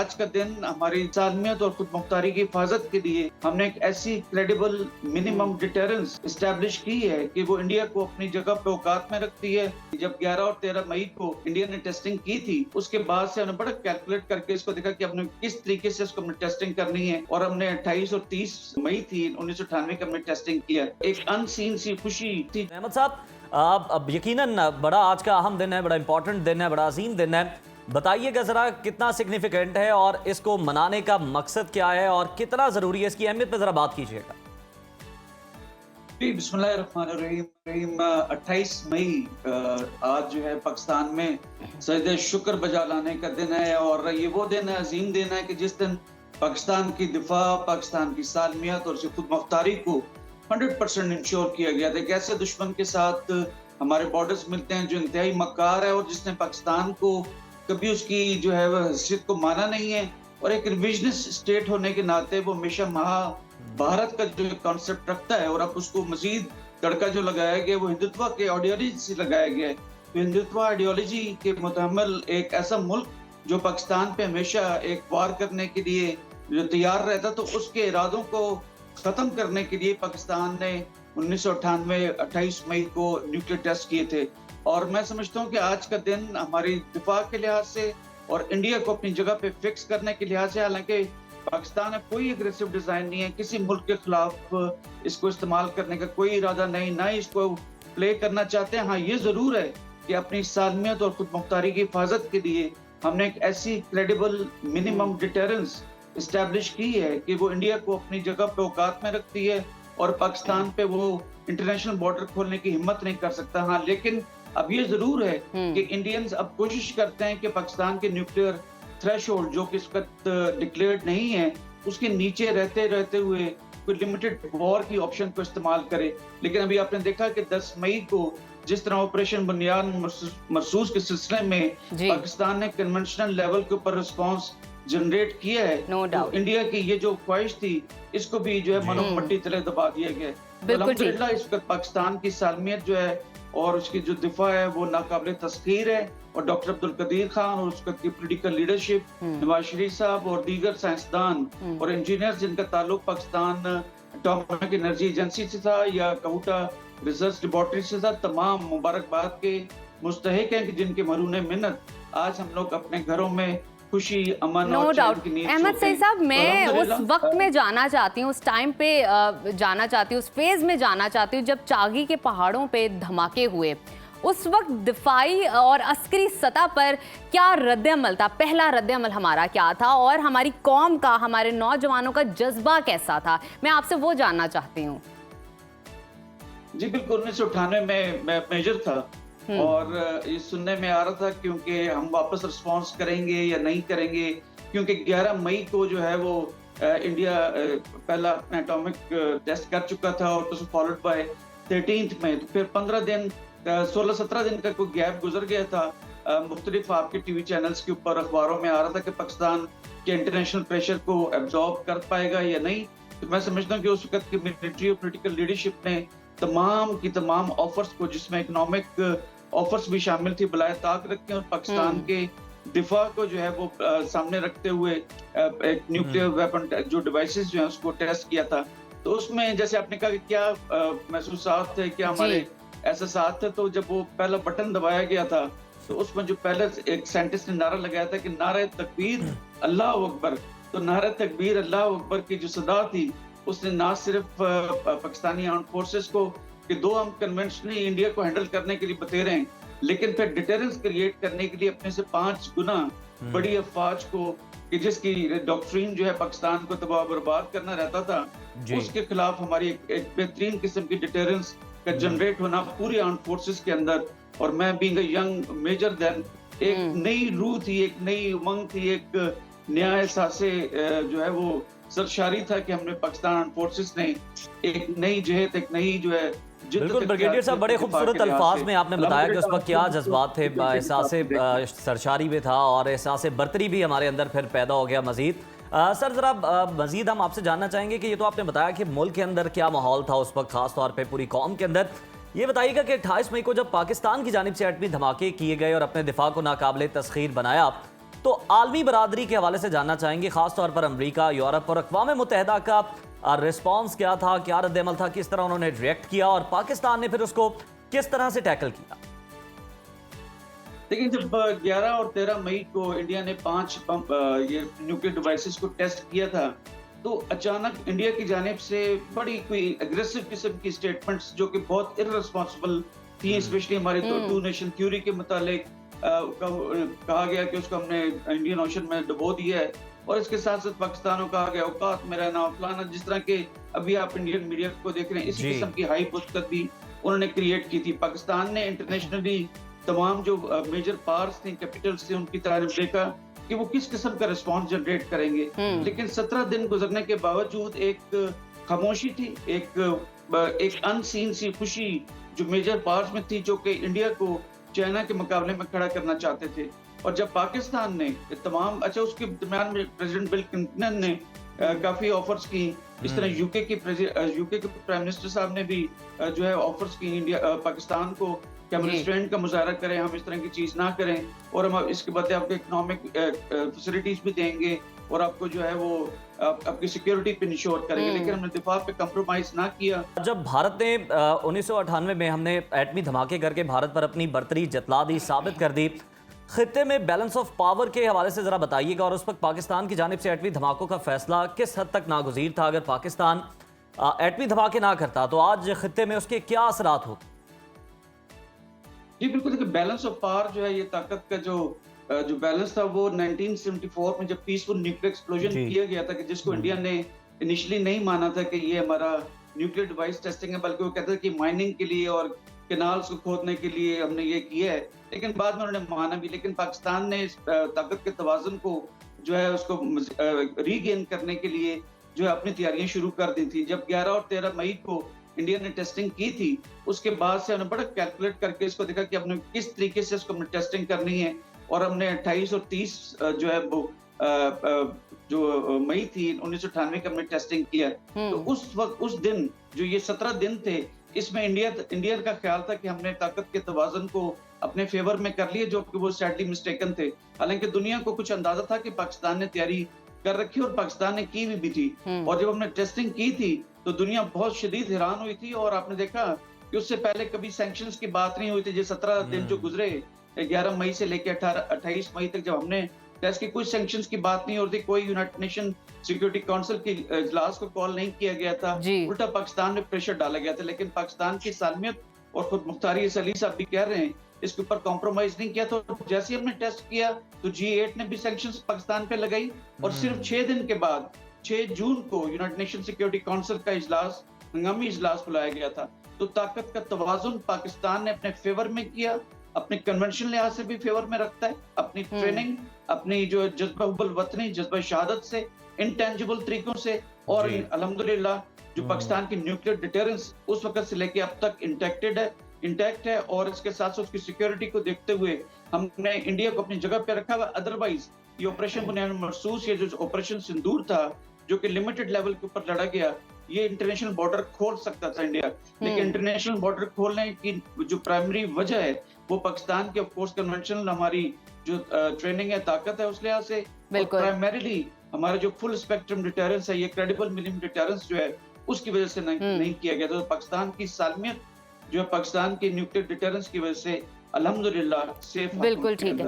आज का दिन हमारी इंसानियत और खुद मुख्तारी की हिफाजत के लिए हमने एक ऐसी क्रेडिबल मिनिमम डिटरेंस इस्टेब्लिश की है कि वो इंडिया को अपनी जगह पे औकात में रखती है। जब 11 और 13 मई को इंडिया ने टेस्टिंग की थी, उसके बाद से हमने बड़ा कैलकुलेट करके इसको देखा कि हमने किस तरीके से इसको हमने टेस्टिंग करनी है, और हमने 28 और 30 मई थी 1998 का हमने टेस्टिंग किया। एक अनसीन सी खुशी थी। अहमद साहब, अब यकीनन बड़ा आज का अहम दिन है, बड़ा इंपॉर्टेंट दिन है, बड़ा अजीम दिन है। बताइएगा जरा कितना सिग्निफिकेंट है और इसको मनाने का मकसद क्या है और कितना जरूरी है, इसकी अहमियत पे जरा बात कीजिएगा। बिस्मिल्लाहिर्रहमानिर्रहीम। 28 मई आज जो है पाकिस्तान में सजदे शुक्र बजा लाने का दिन है, और ये वो दिन है, अजीम दिन है कि जिस दिन पाकिस्तान की दिफा, पाकिस्तान की सालमियत और उसकी खुद मुख्तारी को 100% इंश्योर किया गया था। एक ऐसे दुश्मन के साथ हमारे बॉर्डर्स मिलते हैं जो इंतहाई मक्कार है और जिसने पाकिस्तान को कभी उसकी जो है वह हैसियत को माना नहीं है, और एक रिविजनिस्ट स्टेट होने के नाते वो हमेशा भारत का जो कॉन्सेप्ट रखता है, और अब उसको मजीद तड़का जो लगाया गया वो हिंदुत्व के आइडियोलॉजी से लगाया गया है। तो हिंदुत्व आइडियोलॉजी के मुतहम्मिल एक ऐसा मुल्क जो पाकिस्तान पे हमेशा एक वार करने के लिए जो तैयार रहता, तो उसके इरादों को खत्म करने के लिए पाकिस्तान ने 1998 28 मई को न्यूक्लियर टेस्ट किए थे। और मैं समझता हूँ कि आज का दिन हमारी दिफा के लिहाज से और इंडिया को अपनी जगह पे फिक्स करने के लिहाज से, हालांकि पाकिस्तान में कोई एग्रेसिव डिजाइन नहीं है, किसी मुल्क के खिलाफ इसको इस्तेमाल करने का कोई इरादा नहीं, ना ही इसको प्ले करना चाहते हैं। हाँ, ये जरूर है कि अपनी सालमियत और खुद मुख्तारी की हिफाजत के लिए हमने एक ऐसी क्रेडिबल मिनिमम डिटरेंस इस्टेब्लिश की है कि वो इंडिया को अपनी जगह पे औकात में रखती है, और पाकिस्तान पे वो इंटरनेशनल बॉर्डर खोलने की हिम्मत नहीं कर सकता। हाँ, लेकिन अब ये जरूर है कि इंडियंस अब कोशिश करते हैं कि पाकिस्तान के न्यूक्लियर थ्रेशोल्ड जो कि इस वक्त डिक्लेयर्ड नहीं है, उसके नीचे रहते हुए कोई लिमिटेड वॉर की ऑप्शन को इस्तेमाल करे। लेकिन अभी आपने देखा कि 10 मई को जिस तरह ऑपरेशन बुनियाद मरसूस के सिलसिले में पाकिस्तान ने कन्वेंशनल लेवल के ऊपर रिस्पॉन्स जनरेट किया है, तो इंडिया की ये जो ख्वाहिश थी इसको भी जो है मनोमट्टी तले दबा दिया गया है। अल्हम्दुलिल्लाह इस वक्त पाकिस्तान की सालमियत जो है और उसकी जो दिफा है वो नाकाबिले तस्खीर है, और डॉक्टर अब्दुल कदीर खान और उसका की पोलिटिकल लीडरशिप, नवाज शरीफ साहब और दीगर साइंसदान और इंजीनियर जिनका ताल्लुक पाकिस्तान एटॉमिक एनर्जी एजेंसी से था या कहूटा रिसर्च लेबोरेटरी से था, तमाम मुबारकबाद के मुस्तहिक हैं कि जिनके मरून मेहनत आज हम लोग अपने घरों में खुशी, अमन और चैन की नींद सोते हैं। अहमद सईद साहब, मैं उस वक्त में जाना चाहती हूँ, उस टाइम पे जाना चाहती हूँ, उस फेज में जाना चाहती हूँ जब चागी के पहाड़ों पे धमाके हुए। उस वक्त दिफाई और अस्करी सतह पर क्या रद्द-ए-अमल था? पहला रद्द-ए-अमल हमारा क्या था और हमारी कौम का, हमारे नौजवानों का जज्बा कैसा था? मैं आपसे वो जानना चाहती हूँ। जी बिल्कुल, 1998 में मैं मेजर था और ये सुनने में आ रहा था क्योंकि हम वापस रिस्पॉन्स करेंगे या नहीं करेंगे, क्योंकि 11 मई को जो है वो इंडिया पहला अपना एटॉमिक टेस्ट कर चुका था और तो फॉलोड बाय 13 मई। तो फिर 15 दिन 16-17 दिन का कोई गैप गुजर गया था। मुख्तलिफ आपके टीवी चैनल्स के ऊपर अखबारों में आ रहा था कि पाकिस्तान के इंटरनेशनल प्रेशर को एब्जॉर्ब कर पाएगा या नहीं। तो मैं समझता हूँ कि उस वक्त की मिलिट्री और पोलिटिकल लीडरशिप ने तमाम की तमाम ऑफर्स को, जिसमें इकोनॉमिक ऑफर्स भी शामिल थी, बलाए ताक रखे और पाकिस्तान के दिफा को जो है वो सामने रखते हुए एक न्यूक्लियर वेपन जो डिवाइसेस जो है उसको टेस्ट किया था। तो उसमें जैसे आपने कहा कि क्या महसूसात थे, क्या हमारे एहसासात थे, तो जब वो पहला बटन दबाया गया था तो उसमें जो पहले एक साइंटिस्ट ने नारा लगाया था कि नारे तकबीर अल्लाह अकबर, तो नारे तकबीर अल्लाह अकबर की जो सदा थी उसने ना सिर्फ पाकिस्तानी आर्म्ड फोर्सेस को कि दो हम कन्वेंशनली इंडिया को हैंडल करने के लिए बतेरे हैं, लेकिन फिर डिटरेंस क्रिएट करने के लिए अपने से 5 गुना बड़ी अफवाज को कि जिसकी डॉक्ट्रिन जो है पाकिस्तान को तबाह बर्बाद करना रहता था, उसके खिलाफ हमारी एक बेहतरीन किस्म की डिटरेंस का जनरेट होना पूरी आर्म्ड फोर्सेस के अंदर। और मैं being a young major then एक नई रूह थी, एक नई उमंग थी, एक नया एहसास जो है वो सरशारी था कि हमने पाकिस्तान आर्म्ड फोर्सेस ने एक नई जहत, एक नई जो है। बिल्कुल ब्रिगेडियर साहब, बड़े खूबसूरत अल्फाज में आपने बताया कि उस वक्त क्या जज्बात थे, एहसास सरशारी भी था और एहसास बर्तरी भी हमारे अंदर फिर पैदा हो गया मजीद। सर ज़रा मजीद हम आपसे जानना चाहेंगे कि ये तो आपने बताया कि मुल्क के अंदर क्या माहौल था उस वक्त, खास तौर पे पूरी कौम के अंदर। ये बताइएगा कि 28 मई को जब पाकिस्तान की जानिब से एटमी धमाके किए गए और अपने दिफा को नाकाबिले तस्खीर बनाया, तो आलमी बरादरी के हवाले से जानना चाहेंगे, खासतौर पर अमरीका, यूरोप और अक़वाम मुत्तहिदा का रिस्पॉन्स क्या था, क्या रद्द-ए-अमल था, किस तरह उन्होंने रिएक्ट किया और पाकिस्तान ने फिर उसको किस तरह से टैकल किया? देखिए, जब 11 और 13 मई को इंडिया ने 5 ये न्यूक्लियर डिवाइसेस को टेस्ट किया था, तो अचानक इंडिया की जानिब से बड़ी कोई एग्रेसिव किस्म की स्टेटमेंट्स जो कि बहुत इररिस्पॉन्सिबल थी, स्पेशली हमारे तो टू नेशन थ्योरी के मुतालिक कहा गया कि उसको हमने इंडियन ओशन में डुबो दिया है, और इसके साथ साथ पाकिस्तान को कहा गया औकात में रहना फलाना, जिस तरह के अभी आप इंडियन मीडिया को देख रहे हैं, इसी किस्म की हाई पुस्तक भी उन्होंने क्रिएट की थी। पाकिस्तान ने इंटरनेशनली तमाम जो मेजर पावर्स थे, कैपिटल्स थे, उनकी तरफ देखा कि वो किस किस्म का रिस्पॉन्स जनरेट करेंगे, लेकिन 17 दिन गुजरने के बावजूद एक खामोशी थी, एक अनसीन सी खुशी जो मेजर पावर्स में थी, जो कि इंडिया को चाइना के मुकाबले में खड़ा करना चाहते थे। और जब पाकिस्तान ने तमाम उसके दरमियान में प्रेसिडेंट बिल क्लिंटन ने काफी ऑफर्स की, इस तरह यूके के प्राइम मिनिस्टर साहब ने भी जो है ऑफर्स की इंडिया पाकिस्तान को कि हम रेस्टोरेंट का मुजाहरा करें, हम इस तरह की चीज ना करें, और हम इसके बदले आपको इकोनॉमिक फैसिलिटीज भी देंगे और आपको जो है वो आपकी सिक्योरिटी पे इंश्योर करेंगे, लेकिन हमने दिफा पे कंप्रोमाइज ना किया। जब भारत ने 1998 में हमने एटमी धमाके करके भारत पर अपनी बर्तरी जतला दी, साबित कर दी, खित्ते में बैलेंस ऑफ पावर के हवाले से जरा बताइएगा, और उस वक्त पाकिस्तान की जानिब से एटमी धमाकों का फैसला किस हद तक नागुज़ीर था? अगर पाकिस्तान एटमी धमाके ना करता तो आज खित्ते में उसके क्या असरात होते? जी बिल्कुल, देखिए, बैलेंस ऑफ पावर जो है, ये ताकत का जो बैलेंस था, वो 1974 में जब पीसफुल न्यूक्लियर एक्सप्लोजन किया गया था, कि जिसको इंडिया ने इनिशियली नहीं माना था कि ये हमारा न्यूक्लियर डिवाइस टेस्टिंग है, बल्कि वो कहते थे कि माइनिंग के लिए और कैनाल्स को खोदने के लिए हमने ये किया है, लेकिन बाद में उन्होंने माना भी। लेकिन पाकिस्तान ने इस ताकत के तवाज़ुन को जो है उसको रीगेन करने के लिए जो है अपनी तैयारियां शुरू कर दी थी। जब 11 और 13 मई को इंडिया ने टेस्टिंग की थी, उसके बाद से हमने बड़ा कैलकुलेट करके इसको देखा कि हमने किस तरीके से इसको हमने टेस्टिंग करनी है, और हमने 28 और 30 जो है वो जो मई थी 1998 का हमने टेस्टिंग किया। तो उस वक्त उस दिन जो ये 17 दिन थे, इसमें इंडिया का ख्याल था कि हमने ताकत के तवाज़ुन को अपने फेवर में कर लिए, जो कि वो सैडली मिस्टेकन थे। हालांकि दुनिया को कुछ अंदाजा था कि पाकिस्तान ने तैयारी कर रखी और पाकिस्तान ने की भी थी, और जब हमने टेस्टिंग की थी तो दुनिया बहुत शदीद हैरान हुई थी। और आपने देखा कि उससे पहले कभी सैंक्शंस की बात नहीं हुई थी। जो 17 दिन जो गुजरे 11 मई से लेकर 28 मई तक, जब हमने टेस्ट की, कोई सैंक्शंस की बात नहीं होती, कोई यूनाइटेड नेशन सिक्योरिटी काउंसिल की इजलास को कॉल नहीं किया गया था, उल्टा पाकिस्तान में प्रेशर डाला गया था। लेकिन पाकिस्तान की सालमियत और खुद मुख्तार अली साहब भी कह रहे हैं, इसके ऊपर कॉम्प्रोमाइज नहीं किया। तो जैसे हमने टेस्ट किया तो G8 ने भी सैंक्शंस पाकिस्तान पे लगाई, और सिर्फ 6 दिन के बाद 6 जून को यूनाइटेड नेशन सिक्योरिटी काउंसिल का इजलास, हंगामी इजलास बुलाया गया था। तो ताकत का तवाज़ुन पाकिस्तान ने अपने फेवर में किया, अपने कन्वेंशन लिहाज से भी फेवर में रखता है, अपनी ट्रेनिंग, अपनी जो जज्बा हुब्बुल वतनी, जज्बा शहादत से, इंटेंजिबल तरीकों से, और अल्हम्दुलिल्लाह जो पाकिस्तान की न्यूक्लियर डिटरेंस उस वक्त से लेके अब तक इंटैक्ट है, और इसके साथ साथ उसकी सिक्योरिटी को देखते हुए हमने इंडिया को अपनी जगह पे रखा हुआ। अदरवाइज ये ऑपरेशन बुनियाद महसूस, ये जो ऑपरेशन सिंदूर था, जो कि लिमिटेड लेवल के ऊपर लड़ा गया, ये इंटरनेशनल बॉर्डर खोल सकता था इंडिया, लेकिन इंटरनेशनल बॉर्डर खोलने की जो प्राइमरी वजह है वो पाकिस्तान के ऑफ कोर्स कन्वेंशनल हमारी जो ट्रेनिंग है, ताकत है, उस लिहाज से प्राइमरीली हमारा जो फुल स्पेक्ट्रम डिटरेंस है, ये क्रेडिबल मिनिमम डिटरेंस जो है, उसकी वजह से नहीं किया गया। तो पाकिस्तान की सालमियत जो है पाकिस्तान के न्यूक्लियर डिटरेंस की वजह से अल्हम्दुलिल्लाह सेफ। बिल्कुल ठीक है।